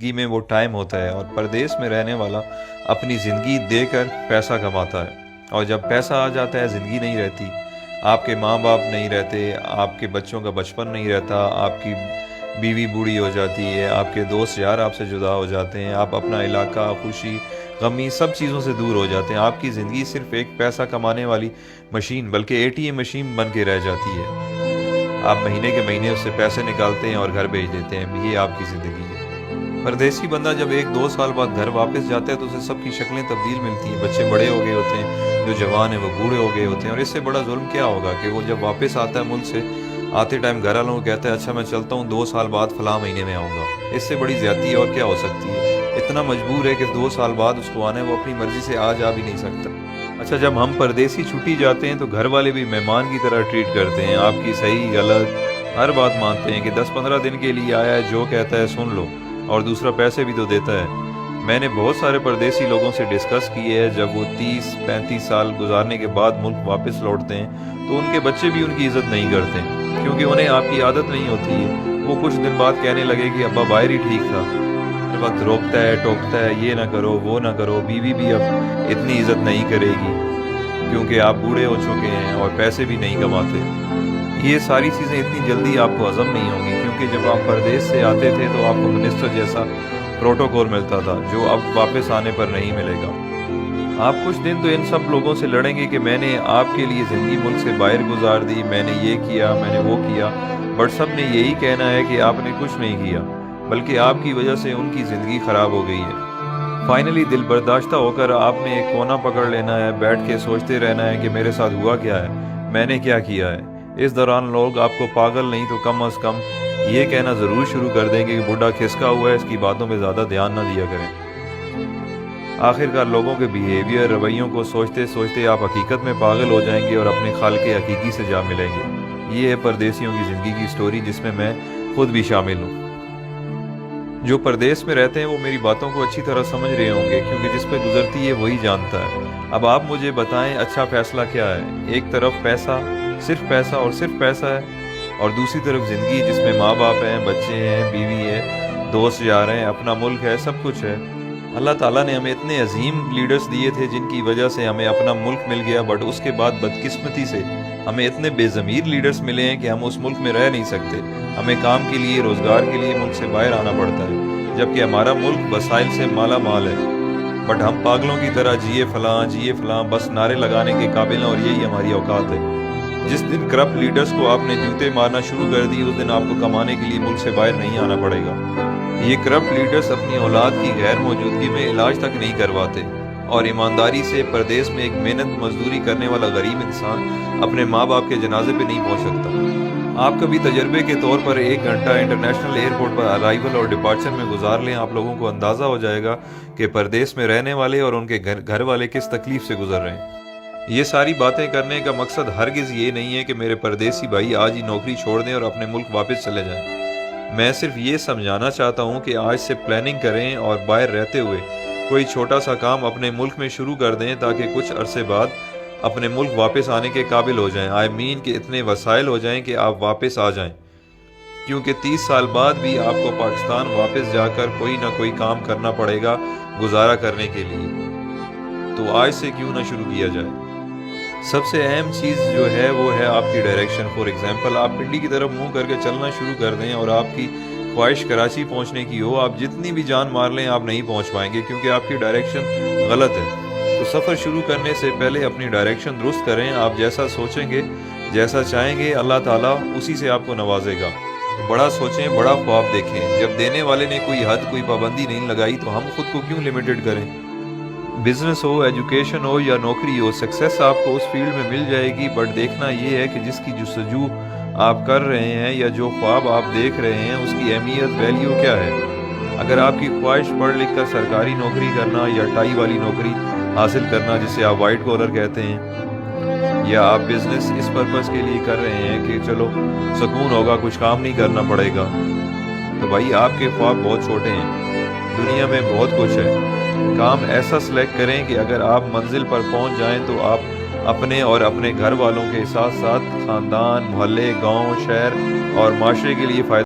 زندگی میں وہ ٹائم ہوتا ہے، اور پردیس میں رہنے والا اپنی زندگی دے کر پیسہ کماتا ہے، اور جب پیسہ آ جاتا ہے زندگی نہیں رہتی، آپ کے ماں باپ نہیں رہتے، آپ کے بچوں کا بچپن نہیں رہتا، آپ کی بیوی بوڑھی ہو جاتی ہے، آپ کے دوست یار آپ سے جدا ہو جاتے ہیں، آپ اپنا علاقہ، خوشی غمی سب چیزوں سے دور ہو جاتے ہیں، آپ کی زندگی صرف ایک پیسہ کمانے والی مشین بلکہ ATM مشین بن کے رہ جاتی ہے۔ آپ مہینے کے مہینے اس سے پیسے نکالتے ہیں اور گھر بھیج دیتے ہیں، یہ آپ کی زندگی ہے۔ پردیسی بندہ جب 1-2 سال بعد گھر واپس جاتا ہے تو اسے سب کی شکلیں تبدیل ملتی ہیں، بچے بڑے ہو گئے ہوتے ہیں، جو جوان ہیں وہ بوڑھے ہو گئے ہوتے ہیں، اور اس سے بڑا ظلم کیا ہوگا کہ وہ جب واپس آتا ہے ملک سے، آتے ٹائم گھر والوں کو کہتا ہے اچھا میں چلتا ہوں، 2 سال بعد فلاں مہینے میں آؤں گا۔ اس سے بڑی زیادتی اور کیا ہو سکتی ہے؟ اتنا مجبور ہے کہ 2 سال بعد اس کو آنا ہے، وہ اپنی مرضی سے آ بھی نہیں سکتا۔ اچھا، جب ہم پردیسی چھٹی جاتے ہیں تو گھر والے بھی مہمان کی طرح ٹریٹ کرتے ہیں، آپ کی صحیح غلط ہر بات مانتے ہیں کہ 10-15 دن کے لیے آیا ہے، جو کہتا ہے سن لو، اور دوسرا پیسے بھی تو دیتا ہے۔ میں نے بہت سارے پردیسی لوگوں سے ڈسکس کی ہے، جب وہ 30-35 سال گزارنے کے بعد ملک واپس لوٹتے ہیں تو ان کے بچے بھی ان کی عزت نہیں کرتے، کیونکہ انہیں آپ کی عادت نہیں ہوتی ہے۔ وہ کچھ دن بعد کہنے لگے کہ ابا باہر ہی ٹھیک تھا، ہر وقت روکتا ہے ٹوکتا ہے، یہ نہ کرو وہ نہ کرو، بیوی بھی اب اتنی عزت نہیں کرے گی کیونکہ آپ بوڑھے ہو چکے ہیں اور پیسے بھی نہیں کماتے۔ یہ ساری چیزیں اتنی جلدی آپ کو ہضم نہیں ہوں گی، کیونکہ جب آپ پردیس سے آتے تھے تو آپ کو منسٹر جیسا پروٹوکول ملتا تھا، جو اب واپس آنے پر نہیں ملے گا۔ آپ کچھ دن تو ان سب لوگوں سے لڑیں گے کہ میں نے آپ کے لیے زندگی ملک سے باہر گزار دی، میں نے یہ کیا، میں نے وہ کیا، بٹ سب نے یہی کہنا ہے کہ آپ نے کچھ نہیں کیا، بلکہ آپ کی وجہ سے ان کی زندگی خراب ہو گئی ہے۔ فائنلی دل برداشتہ ہو کر آپ نے ایک کونا پکڑ لینا ہے، بیٹھ کے سوچتے رہنا ہے کہ میرے ساتھ ہوا کیا ہے، میں نے کیا کیا ہے۔ اس دوران لوگ آپ کو پاگل نہیں تو کم از کم یہ کہنا ضرور شروع کر دیں گے کہ بڈھا کھسکا ہوا ہے، اس کی باتوں پہ زیادہ دھیان نہ دیا کریں۔ آخرکار لوگوں کے بیہیویئر، رویوں کو سوچتے سوچتے آپ حقیقت میں پاگل ہو جائیں گے اور اپنے خالق حقیقی سے جا ملیں گے۔ یہ ہے پردیسیوں کی زندگی کی سٹوری، جس میں خود بھی شامل ہوں۔ جو پردیس میں رہتے ہیں وہ میری باتوں کو اچھی طرح سمجھ رہے ہوں گے، کیونکہ جس پہ گزرتی ہے وہی جانتا ہے۔ اب آپ مجھے بتائیں اچھا فیصلہ کیا ہے؟ ایک طرف پیسہ، صرف پیسہ اور صرف پیسہ ہے، اور دوسری طرف زندگی جس میں ماں باپ ہیں، بچے ہیں، بیوی ہے، دوست یار ہیں، اپنا ملک ہے، سب کچھ ہے۔ اللہ تعالیٰ نے ہمیں اتنے عظیم لیڈرز دیے تھے جن کی وجہ سے ہمیں اپنا ملک مل گیا، بٹ اس کے بعد بدقسمتی سے ہمیں اتنے بے ضمیر لیڈرز ملے ہیں کہ ہم اس ملک میں رہ نہیں سکتے، ہمیں کام کے لیے، روزگار کے لیے ملک سے باہر آنا پڑتا ہے، جبکہ ہمارا ملک وسائل سے مالا مال ہے، بٹ ہم پاگلوں کی طرح جیے فلاں بس نعرے لگانے کے قابل ہیں، اور یہی ہماری اوقات ہے۔ جس دن کرپٹ لیڈرز کو آپ نے جوتے مارنا شروع کر دی، اس دن آپ کو کمانے کے لیے ملک سے باہر نہیں آنا پڑے گا۔ یہ کرپٹ لیڈرز اپنی اولاد کی غیر موجودگی میں علاج تک نہیں کرواتے، اور ایمانداری سے پردیس میں ایک محنت مزدوری کرنے والا غریب انسان اپنے ماں باپ کے جنازے پہ نہیں پہنچ سکتا۔ آپ کبھی تجربے کے طور پر 1 گھنٹہ انٹرنیشنل ایئرپورٹ پر ارائیول اور ڈپارچر میں گزار لیں، آپ لوگوں کو اندازہ ہو جائے گا کہ پردیس میں رہنے والے اور ان کے گھر والے کس تکلیف سے گزر رہے ہیں۔ یہ ساری باتیں کرنے کا مقصد ہرگز یہ نہیں ہے کہ میرے پردیسی بھائی آج ہی نوکری چھوڑ دیں اور اپنے ملک واپس چلے جائیں۔ میں صرف یہ سمجھانا چاہتا ہوں کہ آج سے پلاننگ کریں اور باہر رہتے ہوئے کوئی چھوٹا سا کام اپنے ملک میں شروع کر دیں، تاکہ کچھ عرصے بعد اپنے ملک واپس آنے کے قابل ہو جائیں۔ کہ اتنے وسائل ہو جائیں کہ آپ واپس آ جائیں، کیونکہ 30 سال بعد بھی آپ کو پاکستان واپس جا کر کوئی نہ کوئی کام کرنا پڑے گا گزارا کرنے کے لیے، تو آج سے کیوں نہ شروع کیا جائے۔ سب سے اہم چیز جو ہے وہ ہے آپ کی ڈائریکشن۔ فار ایگزامپل، آپ پنڈی کی طرف منہ کر کے چلنا شروع کر دیں اور آپ کی خواہش کراچی پہنچنے کی ہو، آپ جتنی بھی جان مار لیں آپ نہیں پہنچ پائیں گے، کیونکہ آپ کی ڈائریکشن غلط ہے۔ تو سفر شروع کرنے سے پہلے اپنی ڈائریکشن درست کریں۔ آپ جیسا سوچیں گے، جیسا چاہیں گے، اللہ تعالیٰ اسی سے آپ کو نوازے گا۔ تو بڑا سوچیں، بڑا خواب دیکھیں۔ جب دینے والے نے کوئی حد، کوئی پابندی نہیں لگائی تو ہم خود کو کیوں لمیٹڈ کریں؟ بزنس ہو، ایجوکیشن ہو یا نوکری ہو، سکسیس آپ کو اس فیلڈ میں مل جائے گی، بٹ دیکھنا یہ ہے کہ جس کی جستجو آپ کر رہے ہیں یا جو خواب آپ دیکھ رہے ہیں اس کی اہمیت، ویلیو کیا ہے۔ اگر آپ کی خواہش پڑھ لکھ کر سرکاری نوکری کرنا یا ٹائی والی نوکری حاصل کرنا جسے آپ وائٹ کالر کہتے ہیں، یا آپ بزنس اس پرپس کے لیے کر رہے ہیں کہ چلو سکون ہوگا، کچھ کام نہیں کرنا پڑے گا، تو بھائی آپ کے خواب بہت چھوٹے ہیں۔ دنیا میں بہت کچھ ہے، کام ایسا سلیکٹ کریں کہ اگر آپ منزل پر پہنچ جائیں تو آپ اپنے اور اپنے گھر والوں کے ساتھ ساتھ خاندان، محلے، گاؤں، شہر اور معاشرے کے لیے فائدہ